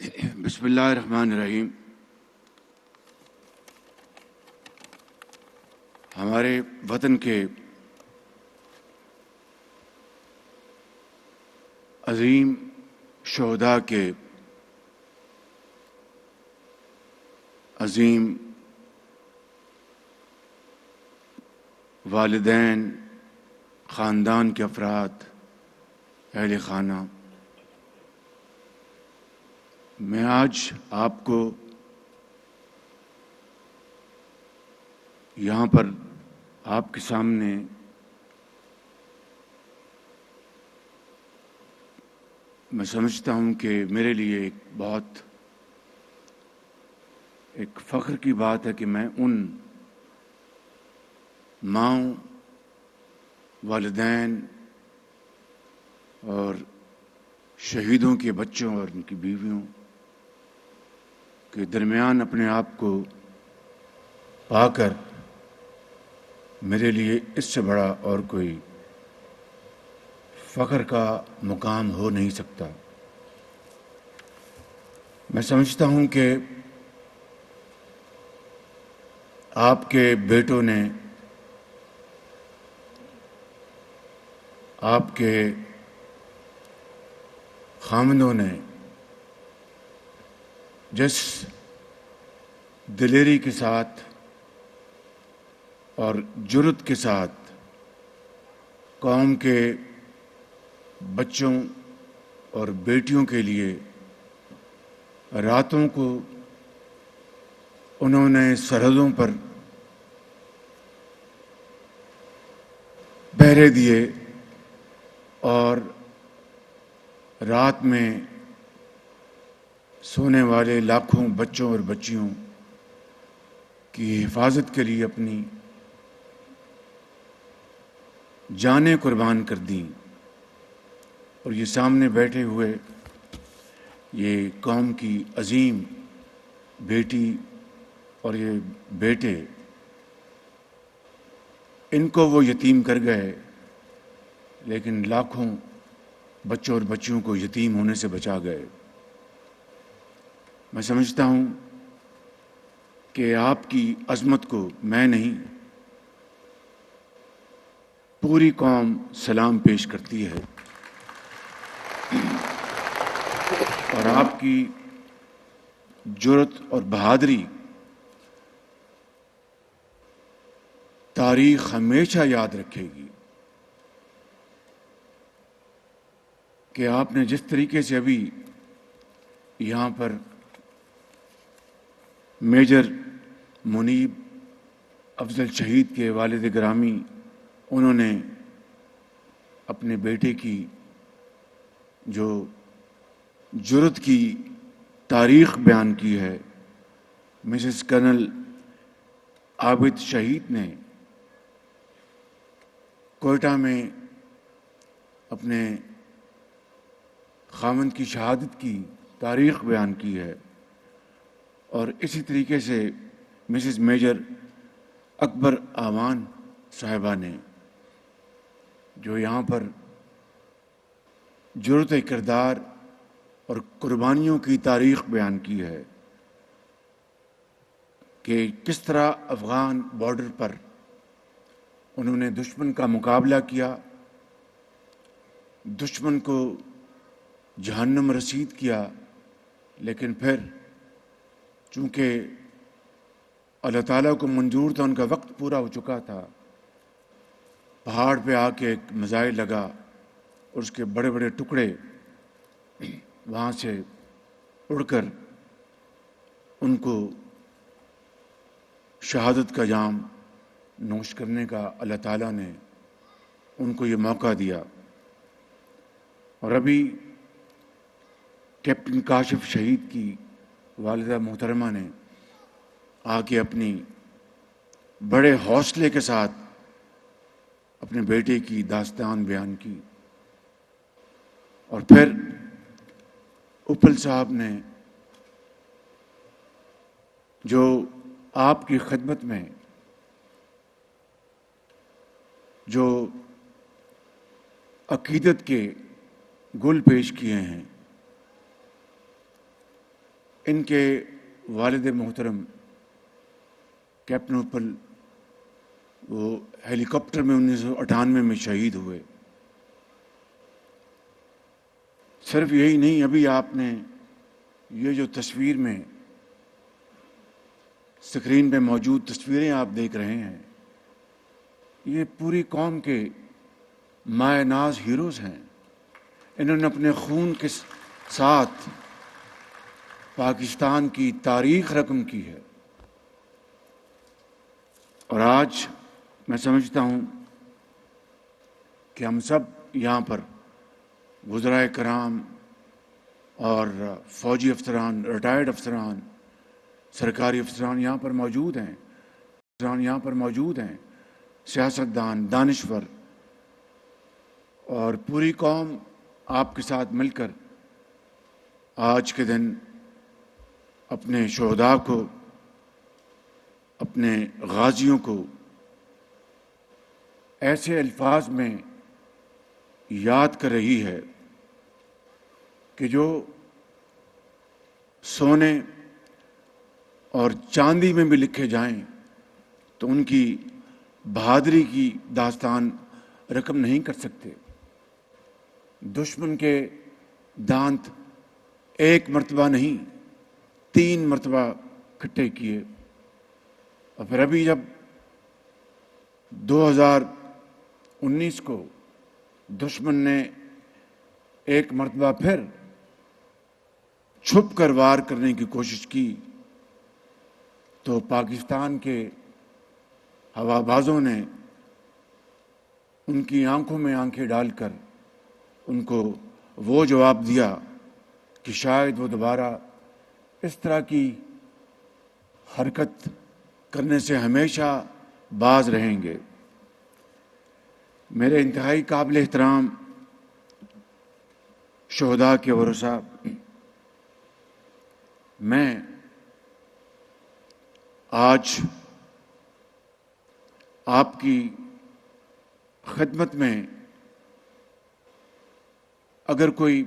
بسم اللہ الرحمن الرحیم۔ ہمارے وطن کے عظیم شہداء کے عظیم والدین، خاندان کے افراد، اہل خانہ، میں آج آپ کو یہاں پر آپ کے سامنے میں سمجھتا ہوں کہ میرے لیے ایک فخر کی بات ہے کہ میں ان ماؤں، والدین اور شہیدوں کے بچوں اور ان کی بیویوں کے درمیان اپنے آپ کو پا کر میرے لیے اس سے بڑا اور کوئی فخر کا مقام ہو نہیں سکتا۔ میں سمجھتا ہوں کہ آپ کے بیٹوں نے، آپ کے خامندوں نے جس دلیری کے ساتھ اور جرأت کے ساتھ قوم کے بچوں اور بیٹیوں کے لیے راتوں کو انہوں نے سرحدوں پر پہرے دیے اور رات میں سونے والے لاکھوں بچوں اور بچیوں کی حفاظت کے لیے اپنی جانیں قربان کر دیں، اور یہ سامنے بیٹھے ہوئے یہ قوم کی عظیم بیٹی اور یہ بیٹے، ان کو وہ یتیم کر گئے، لیکن لاکھوں بچوں اور بچیوں کو یتیم ہونے سے بچا گئے۔ میں سمجھتا ہوں کہ آپ کی عظمت کو میں نہیں، پوری قوم سلام پیش کرتی ہے، اور آپ کی جرأت اور بہادری تاریخ ہمیشہ یاد رکھے گی کہ آپ نے جس طریقے سے ابھی یہاں پر میجر منیب افضل شہید کے والد گرامی، انہوں نے اپنے بیٹے کی جو جرأت کی تاریخ بیان کی ہے، مسز کرنل عابد شہید نے کوئٹہ میں اپنے خاوند کی شہادت کی تاریخ بیان کی ہے، اور اسی طریقے سے مسز میجر اکبر آوان صاحبہ نے جو یہاں پر جرأت کردار اور قربانیوں کی تاریخ بیان کی ہے کہ کس طرح افغان بارڈر پر انہوں نے دشمن کا مقابلہ کیا، دشمن کو جہنم رسید کیا، لیکن پھر چونکہ اللہ تعالیٰ کو منظور تھا، ان کا وقت پورا ہو چکا تھا، پہاڑ پہ آ کے ایک میزائل لگا اور اس کے بڑے بڑے ٹکڑے وہاں سے اڑ کر ان کو شہادت کا جام نوش کرنے کا اللہ تعالیٰ نے ان کو یہ موقع دیا۔ اور ابھی کیپٹن کاشف شہید کی والدہ محترمہ نے آ کے اپنی بڑے حوصلے کے ساتھ اپنے بیٹے کی داستان بیان کی، اور پھر اپل صاحب نے جو آپ کی خدمت میں جو عقیدت کے گل پیش کیے ہیں، ان کے والد محترم کیپٹن اپل وہ ہیلی کاپٹر میں 1998 میں شہید ہوئے۔ صرف یہی نہیں، ابھی آپ نے یہ جو تصویر میں اسکرین پہ موجود تصویریں آپ دیکھ رہے ہیں، یہ پوری قوم کے مایہ ناز ہیروز ہیں۔ انہوں نے اپنے خون کے ساتھ پاکستان کی تاریخ رقم کی ہے، اور آج میں سمجھتا ہوں کہ ہم سب یہاں پر وزرائے کرام اور فوجی افسران، ریٹائرڈ افسران، سرکاری افسران یہاں پر موجود ہیں، سیاستدان، دانشور، اور پوری قوم آپ کے ساتھ مل کر آج کے دن اپنے شہداء کو، اپنے غازیوں کو ایسے الفاظ میں یاد کر رہی ہے کہ جو سونے اور چاندی میں بھی لکھے جائیں تو ان کی بہادری کی داستان رقم نہیں کر سکتے۔ دشمن کے دانت ایک مرتبہ نہیں، 3 مرتبہ کھٹے کیے، اور پھر ابھی جب 2019 کو دشمن نے ایک مرتبہ پھر چھپ کر وار کرنے کی کوشش کی تو پاکستان کے ہوا بازوں نے ان کی آنکھوں میں آنکھیں ڈال کر ان کو وہ جواب دیا کہ شاید وہ دوبارہ اس طرح کی حرکت کرنے سے ہمیشہ باز رہیں گے۔ میرے انتہائی قابل احترام شہداء کے ورثاء، میں آج آپ کی خدمت میں اگر کوئی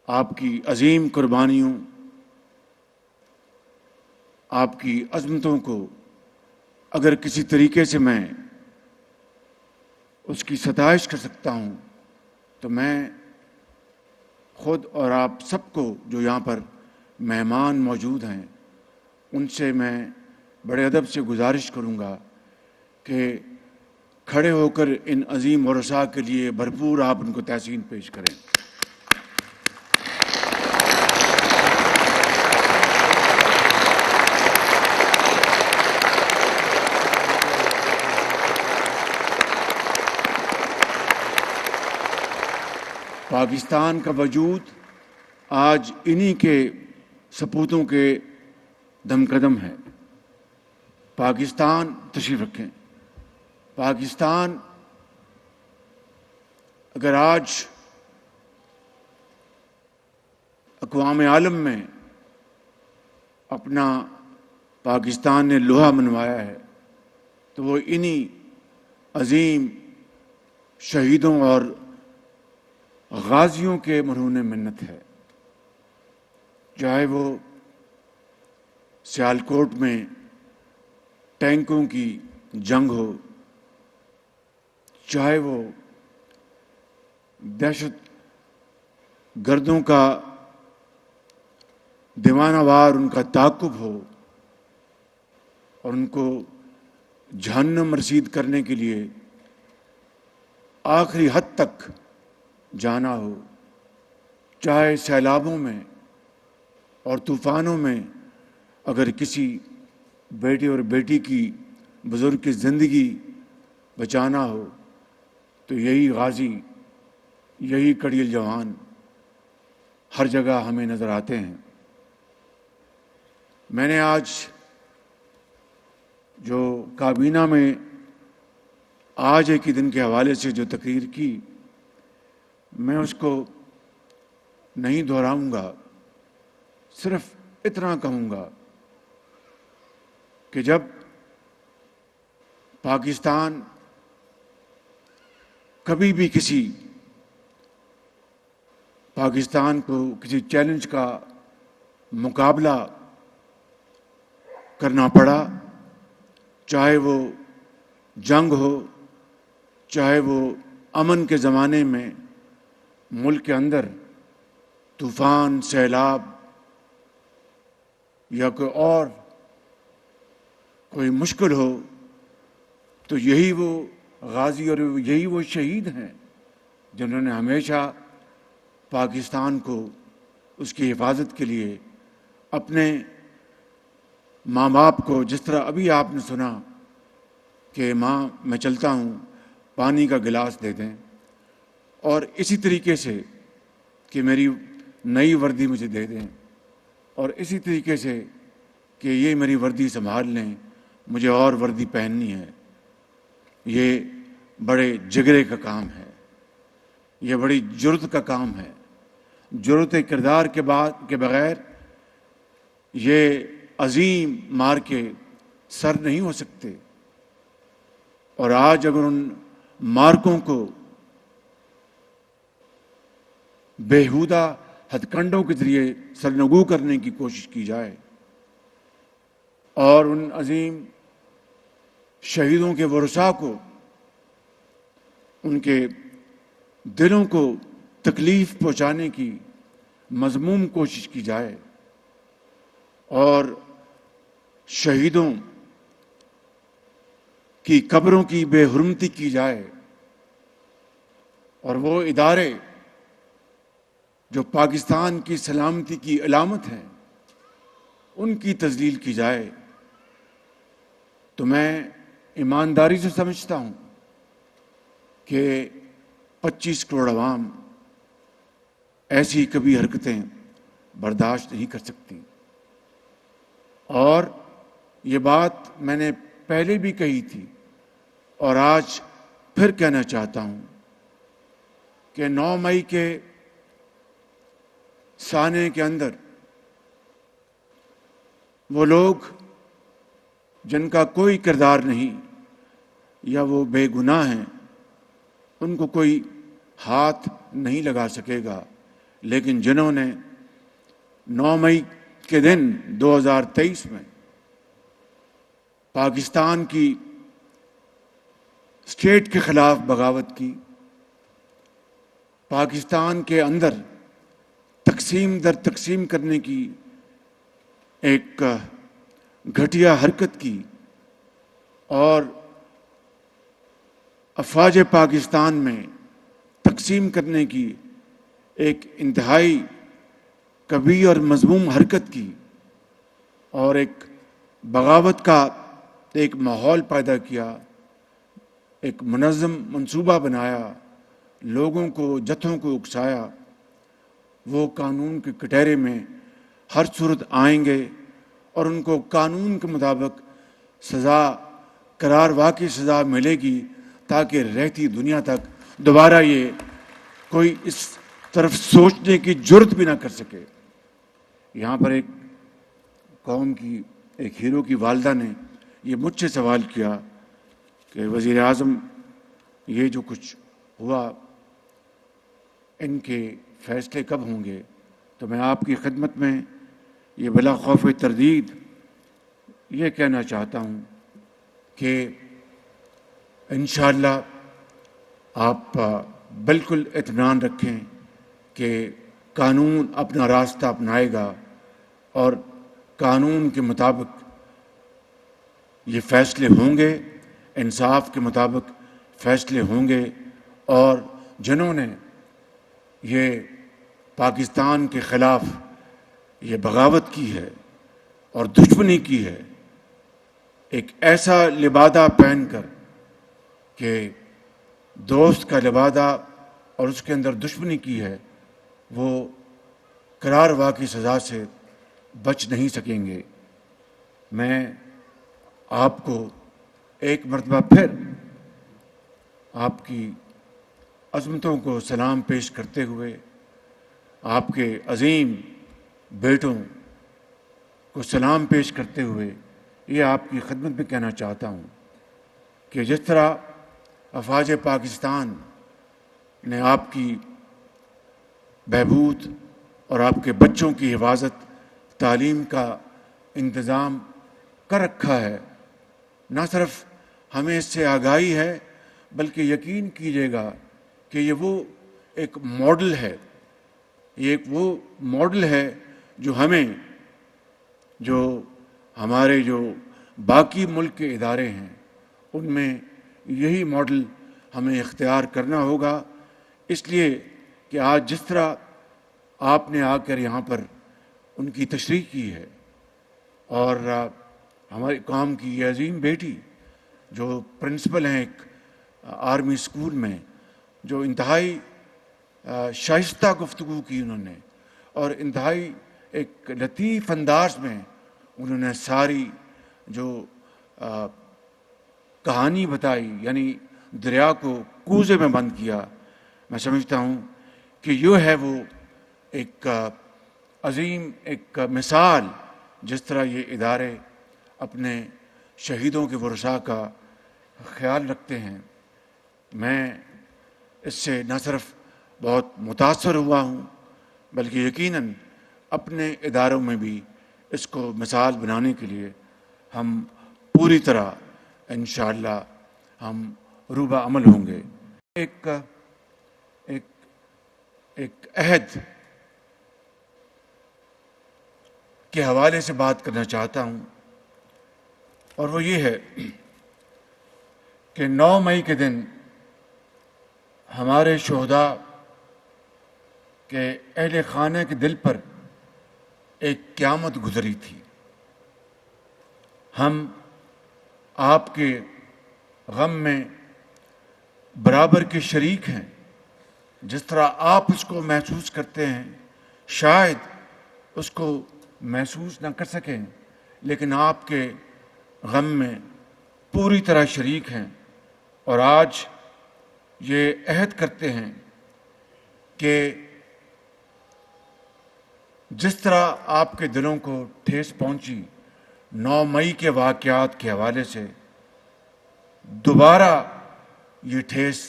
آپ کی عظیم قربانیوں، آپ کی عظمتوں کو اگر کسی طریقے سے میں اس کی ستائش کر سکتا ہوں تو میں خود اور آپ سب کو جو یہاں پر مہمان موجود ہیں ان سے میں بڑے ادب سے گزارش کروں گا کہ کھڑے ہو کر ان عظیم ورثاء کے لیے بھرپور آپ ان کو تحسین پیش کریں۔ پاکستان کا وجود آج انہی کے سپوتوں کے دم قدم ہے۔ پاکستان، تشریف رکھیں، پاکستان اگر آج اقوام عالم میں اپنا پاکستان نے لوہا منوایا ہے تو وہ انہی عظیم شہیدوں اور غازیوں کے مرہون منت ہے۔ چاہے وہ سیالکوٹ میں ٹینکوں کی جنگ ہو، چاہے وہ دہشت گردوں کا دیوانہ وار ان کا تعاقب ہو اور ان کو جہنم رسید کرنے کے لیے آخری حد تک جانا ہو، چاہے سیلابوں میں اور طوفانوں میں اگر کسی بیٹے اور بیٹی کی، بزرگ کی زندگی بچانا ہو تو یہی غازی، یہی کڑیل جوان ہر جگہ ہمیں نظر آتے ہیں۔ میں نے آج جو کابینہ میں آج کے دن کے حوالے سے جو تقریر کی، میں اس کو نہیں دہراؤں گا، صرف اتنا کہوں گا کہ جب پاکستان کبھی بھی پاکستان کو کسی چیلنج کا مقابلہ کرنا پڑا، چاہے وہ جنگ ہو، چاہے وہ امن کے زمانے میں ملک کے اندر طوفان، سیلاب یا کوئی مشکل ہو، تو یہی وہ غازی اور یہی وہ شہید ہیں جنہوں نے ہمیشہ پاکستان کو اس کی حفاظت کے لیے اپنے ماں باپ کو، جس طرح ابھی آپ نے سنا کہ ماں میں چلتا ہوں پانی کا گلاس دے دیں، اور اسی طریقے سے کہ میری نئی وردی مجھے دے دیں، اور اسی طریقے سے کہ یہ میری وردی سنبھال لیں، مجھے اور وردی پہننی ہے. یہ بڑے جگرے کا کام ہے، یہ بڑی جرت کا کام ہے. جرت کردار کے بغیر یہ عظیم مار کے سر نہیں ہو سکتے. اور آج اگر ان مارکوں کو بےہودہ ہتھ کنڈوں کے ذریعے سرنگو کرنے کی کوشش کی جائے اور ان عظیم شہیدوں کے ورثاء کو، ان کے دلوں کو تکلیف پہنچانے کی مذموم کوشش کی جائے اور شہیدوں کی قبروں کی بے حرمتی کی جائے، اور وہ ادارے جو پاکستان کی سلامتی کی علامت ہیں ان کی تذلیل کی جائے، تو میں ایمانداری سے سمجھتا ہوں کہ 25 کروڑ عوام ایسی کبھی حرکتیں برداشت نہیں کر سکتی. اور یہ بات میں نے پہلے بھی کہی تھی اور آج پھر کہنا چاہتا ہوں کہ 9 مئی کے سانے کے اندر وہ لوگ جن کا کوئی کردار نہیں یا وہ بے گناہ ہیں ان کو کوئی ہاتھ نہیں لگا سکے گا، لیکن جنہوں نے 9 مئی کے دن 2023 میں پاکستان کی اسٹیٹ کے خلاف بغاوت کی، پاکستان کے اندر تقسیم در تقسیم کرنے کی ایک گھٹیا حرکت کی اور افواج پاکستان میں تقسیم کرنے کی ایک انتہائی کبھی اور مذموم حرکت کی اور ایک بغاوت کا ایک ماحول پیدا کیا، ایک منظم منصوبہ بنایا، لوگوں کو، جتھوں کو اکسایا، وہ قانون کے کٹہرے میں ہر صورت آئیں گے اور ان کو قانون کے مطابق سزا قرار واقعی سزا ملے گی تاکہ رہتی دنیا تک دوبارہ یہ کوئی اس طرف سوچنے کی جرت بھی نہ کر سکے. یہاں پر ایک قوم کی ایک ہیرو کی والدہ نے یہ مجھ سے سوال کیا کہ وزیر اعظم یہ جو کچھ ہوا ان کے فیصلے کب ہوں گے؟ تو میں آپ کی خدمت میں یہ بلا خوف تردید یہ کہنا چاہتا ہوں کہ انشاءاللہ آپ بالکل اطمینان رکھیں کہ قانون اپنا راستہ اپنائے گا اور قانون کے مطابق یہ فیصلے ہوں گے، انصاف کے مطابق فیصلے ہوں گے، اور جنہوں نے یہ پاکستان کے خلاف یہ بغاوت کی ہے اور دشمنی کی ہے، ایک ایسا لبادہ پہن کر کہ دوست کا لبادہ اور اس کے اندر دشمنی کی ہے، وہ قرار واقعی سزا سے بچ نہیں سکیں گے. میں آپ کو ایک مرتبہ پھر آپ کی عظمتوں کو سلام پیش کرتے ہوئے، آپ کے عظیم بیٹوں کو سلام پیش کرتے ہوئے یہ آپ کی خدمت میں کہنا چاہتا ہوں کہ جس طرح افواج پاکستان نے آپ کی بہبود اور آپ کے بچوں کی حفاظت تعلیم کا انتظام کر رکھا ہے، نہ صرف ہمیں اس سے آگاہی ہے بلکہ یقین کیجیے گا کہ یہ وہ ایک ماڈل ہے، یہ ایک وہ ماڈل ہے جو ہمیں، جو ہمارے جو باقی ملک کے ادارے ہیں ان میں یہی ماڈل ہمیں اختیار کرنا ہوگا، اس لیے کہ آج جس طرح آپ نے آ کر یہاں پر ان کی تشریح کی ہے اور ہمارے قوم کی یہ عظیم بیٹی جو پرنسپل ہیں ایک آرمی اسکول میں، جو انتہائی شائستہ گفتگو کی انہوں نے اور انتہائی ایک لطیف انداز میں انہوں نے ساری جو کہانی بتائی، یعنی دریا کو کوزے میں بند کیا، میں سمجھتا ہوں کہ یہ ہے وہ ایک عظیم ایک مثال جس طرح یہ ادارے اپنے شہیدوں کے ورثاء کا خیال رکھتے ہیں۔ میں اس سے نہ صرف بہت متاثر ہوا ہوں بلکہ یقیناً اپنے اداروں میں بھی اس کو مثال بنانے کے لیے ہم پوری طرح انشاءاللہ ہم روبہ عمل ہوں گے۔ ایک عہد کے حوالے سے بات کرنا چاہتا ہوں اور وہ یہ ہے کہ 9 مئی کے دن ہمارے شہداء کے اہل خانہ کے دل پر ایک قیامت گزری تھی۔ ہم آپ کے غم میں برابر کے شریک ہیں، جس طرح آپ اس کو محسوس کرتے ہیں شاید اس کو محسوس نہ کر سکیں، لیکن آپ کے غم میں پوری طرح شریک ہیں اور آج یہ عہد کرتے ہیں کہ جس طرح آپ کے دلوں کو ٹھیس پہنچی 9 مئی کے واقعات کے حوالے سے، دوبارہ یہ ٹھیس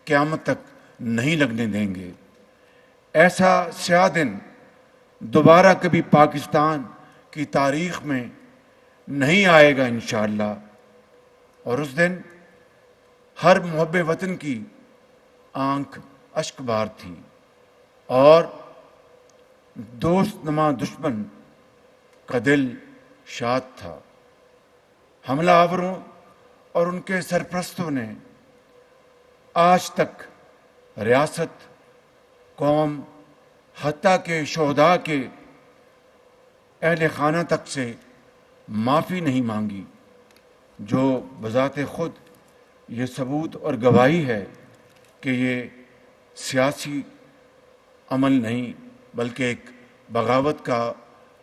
قیامت تک نہیں لگنے دیں گے۔ ایسا سیاہ دن دوبارہ کبھی پاکستان کی تاریخ میں نہیں آئے گا انشاءاللہ، اور اس دن ہر محب وطن کی آنکھ اشک بار تھی اور دوست نما دشمن کا دل شاد تھا۔ حملہ آوروں اور ان کے سرپرستوں نے آج تک ریاست، قوم، حتیٰ کہ شہداء کے اہل خانہ تک سے معافی نہیں مانگی، جو بذات خود یہ ثبوت اور گواہی ہے کہ یہ سیاسی عمل نہیں بلکہ ایک بغاوت کا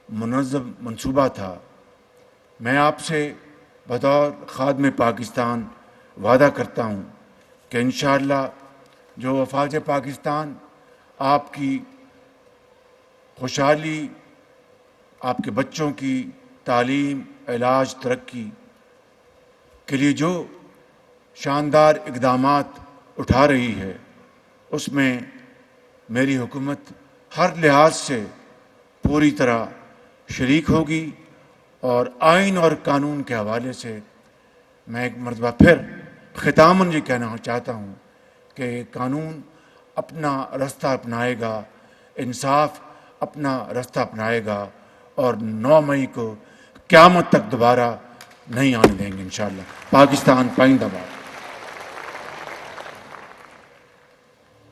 منظم منصوبہ تھا۔ میں آپ سے بطور خادم پاکستان وعدہ کرتا ہوں کہ انشاءاللہ جو افواج پاکستان آپ کی خوشحالی، آپ کے بچوں کی تعلیم، علاج، ترقی کے لیے جو شاندار اقدامات اٹھا رہی ہے، اس میں میری حکومت ہر لحاظ سے پوری طرح شریک ہوگی، اور آئین اور قانون کے حوالے سے میں ایک مرتبہ پھر ختاماً یہ کہنا چاہتا ہوں کہ قانون اپنا رستہ اپنائے گا، انصاف اپنا رستہ اپنائے گا، اور 9 مئی کو قیامت تک دوبارہ نہیں آنے دیں گے انشاءاللہ۔ پاکستان پائندہ باد۔